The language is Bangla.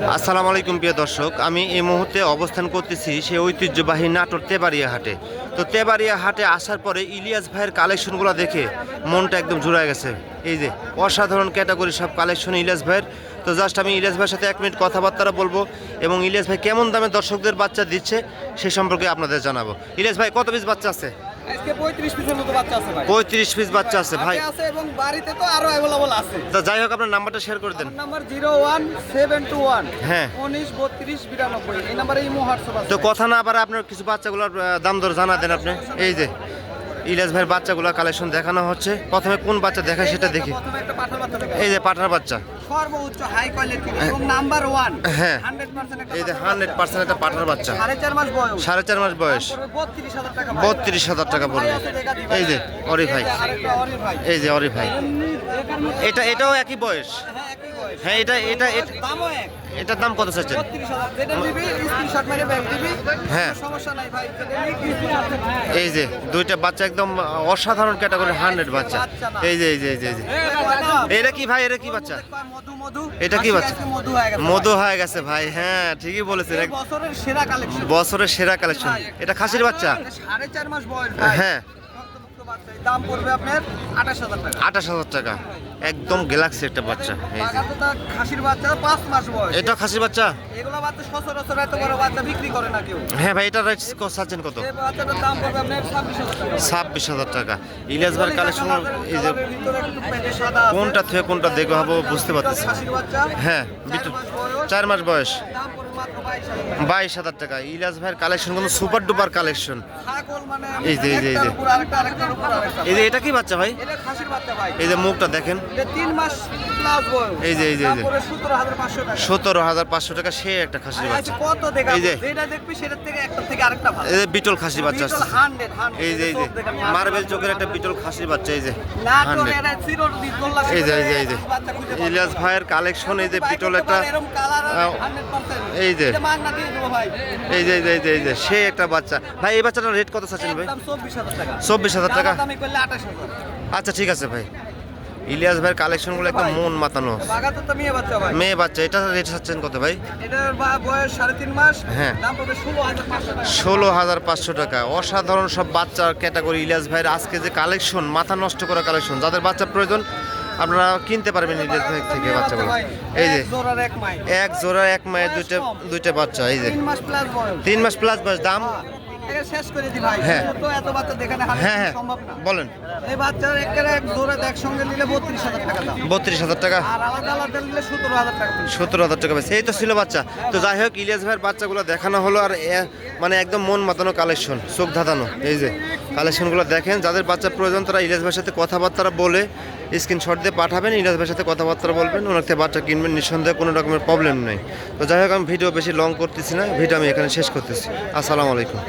আসসালামু আলাইকুম প্রিয় দর্শক, আমি এই মুহূর্তে অবস্থান করতেছি সেই ঐতিহ্যবাহী নাটোর তেবাড়িয়া হাটে। তো তেবাড়িয়া হাটে আসার পরে ইলিয়াস ভাইয়ের কালেকশনগুলো দেখে মনটা একদম জুড়ে গেছে। এই যে অসাধারণ ক্যাটাগরি সব কালেকশন ইলিয়াস ভাইয়ের। তো জাস্ট আমি ইলিয়াস ভাইয়ের সাথে 1 মিনিট কথাবার্তা বলবো এবং ইলিয়াস ভাই কেমন দামে দর্শকদের বাচ্চা দিচ্ছে সে সম্পর্কে আপনাদের জানাবো। ইলিয়াস ভাই কত পিস বাচ্চা আছে? আজকে 35 পিসের মতো বাচ্চা আছে ভাই। 35 পিস বাচ্চা আছে ভাই। আছে এবং বাড়িতে তো আরো अवेलेबल আছে। তো যাই হোক আপনার নাম্বারটা শেয়ার করে দেন। নাম্বার 01721 হ্যাঁ 193292 এই নম্বরে ইমো হোয়াটসঅ্যাপ আছে। তো কথা না পারে আপনার কিছু বাচ্চাগুলোর দাম দর জানা দেন আপনি। এই যে ইলিয়াস ভাইয়ের বাচ্চাগুলো কালেকশন দেখানো হচ্ছে। প্রথমে কোন বাচ্চা দেখায় সেটা দেখি। প্রথমে একটা পাঠার বাচ্চা দেখাই। এই যে পাঠার বাচ্চা সর্বোচ্চ হাই কোয়ালিটি এবং নাম্বার 1 হ্যাঁ 100% একটা এই যে 100% একটা পাঠার বাচ্চা 4.5 মাস বয়স 4.5 মাস বয়স 32000 টাকা 32,000 টাকা পড়বে। এই যে অরি ভাই, আরেকটা অরি ভাই। এই যে অরি ভাই, এটাও একই বয়স। হ্যাঁ একই বয়স। হ্যাঁ এটা দামও এক। এটার দাম কত চাচ্ছেন? 32000 যেটা দিবি স্ক্রিনশট মেরে ব্যাগ দিবি। হ্যাঁ। কোনো সমস্যা নাই ভাই, যেটা নিবি স্ক্রিনশট। এই যে দুইটা বাচ্চা একদম অসাধারণ ক্যাটাগরি 100 বাচ্চা। এই যে এটা কি ভাই, এটা কি বাচ্চা? মধু মধু এটা কি বাচ্চা? মধু হয়ে গেছে। মধু হয়ে গেছে ভাই। হ্যাঁ ঠিকই বলেছেন, বছরের সেরা কালেকশন। বছরের সেরা কালেকশন। এটা খাসির বাচ্চা? 4.5 মাস বয়স ভাই। হ্যাঁ রক্তমুক্ত বাচ্চা। এই দাম পড়বে আপনার 28000 টাকা। 28000 টাকা, একদম গ্যালাক্সি একটা বাচ্চা। এই যে বাগাতোটা খাসির বাচ্চা 5 মাস বয়স। এটা খাসির বাচ্চা? এগুলো বাচ্চা সচরাচর এত বড় বাচ্চা বিক্রি করে না কেউ। হ্যাঁ ভাই, এটা রেট চাচ্ছেন কত? এই বাচ্চাটার দাম পড়বে আপনার 26000 টাকা। 26000 টাকা। ইলিয়াস ভাইয়ের কালেকশন এই যে কালারের ভিতরে একটু পেটে সাদা আছে। কোনটা থেকে কোনটা দেখবো হবো বুঝতে পারতেছি। খাসির বাচ্চা। হ্যাঁ 4 মাস বয়স দাম পড়বে মাত্র 22000 টাকা। 22000 টাকা। ইলিয়াস ভাইয়ের কালেকশন কিন্তু সুপার ডুপার কালেকশন। ছাগল মানে এই যে একটার উপর আরেকটার উপর আরেকটা। এই যে এটা কি বাচ্চা ভাই? এটা খাসির বাচ্চা ভাই। এই যে মুখটা দেখেন। এটা 3 মাস প্লাস বয়স। এই যে দাম পড়বে 17500 টাকা। 17500 টাকা। সে একটা খাসির বাচ্চা। কত দেখাবো? এই যে যেটা দেখবি সেটার থেকে একটা থেকে আরেকটা ভালো। এই যে বিটল খাসির বাচ্চা আছে। 100 এই যে মার্বেল চোখের একটা বিটল খাসির বাচ্চা। এই যে না তো 100। এরা জিরো দিতল্লা। এই যে ইলিয়াস ভাইয়ের কালেকশন। এই যে বিটল একটা এরকম কালার আহ, 100%। এই যে এটা মাগনা দিয়ে দেবো ভাই। এই যে সে একটা বাচ্চা। ভাই এই বাচ্চাটার রেট কত চাচ্ছেন ভাই? একদম 24000 টাকা। 24000 টাকা। দামি করলে 28000। আচ্ছা ঠিক আছে ভাই। ইলিয়াস ভাইয়ের কালেকশনগুলো একদম মন মাতানো। বাগাতো তো মেয়ে বাচ্চা ভাই। মেয়ে বাচ্চা, এটা রেট চাচ্ছেন কত ভাই? এটার বয়স 3.5 মাস। হ্যাঁ। দাম পড়বে 16500 টাকা। 16500 টাকা। অসাধারণ সব বাচ্চার ক্যাটাগরি ইলিয়াস ভাইয়ের আজকে যে কালেকশন, মাথা নষ্ট করা কালেকশন। যাদের বাচ্চা প্রয়োজন আপনারা কিনতে পারবেন ইলিয়াস ভাই থেকে বাচ্চাগুলো। এই যে এক জোড়ার এক মাই। এক জোড়া এক মায়ের দুইটা বাচ্চা। এই যে 3 মাস প্লাস বয়স। 3 মাস প্লাস বয়স। দাম? এটা শেষ করে দি ভাই। হ্যাঁ। তো এত বাচ্চা দেখানে হাতে হ্যাঁ সম্ভব না। বলেন। এই বাচ্চার এক জোড়া একসঙ্গে নিলে 32000 টাকা দাম। 32000 টাকা। আর আলাদা আলাদা নিলে 17000 টাকা দাম। 17000 টাকা বেশি। এই তো ছিল বাচ্চা। তো যাই হোক ইলিয়াস ভাইয়ের বাচ্চাগুলো দেখানো হলো। আর মানে একদম মন মাতানো কালেকশন, চোখ ধাঁধানো। এই যে কালেকশনগুলো দেখেন। যাদের বাচ্চা প্রয়োজন তারা ইলিয়াস ভাইয়ের সাথে কথাবার্তা বলে স্ক্রিনশট দিয়ে পাঠাবেন। ইলিয়াস ভাইয়ের সাথে কথাবার্তা বলবেন, ওনার থেকে বাচ্চা কিনবেন, নিঃসন্দেহে কোনো রকমের প্রবলেম নেই। তো যাই হোক আমি ভিডিও বেশি লং করতেছি না, ভিডিও আমি এখানে শেষ করতেছি। আসসালামু আলাইকুম।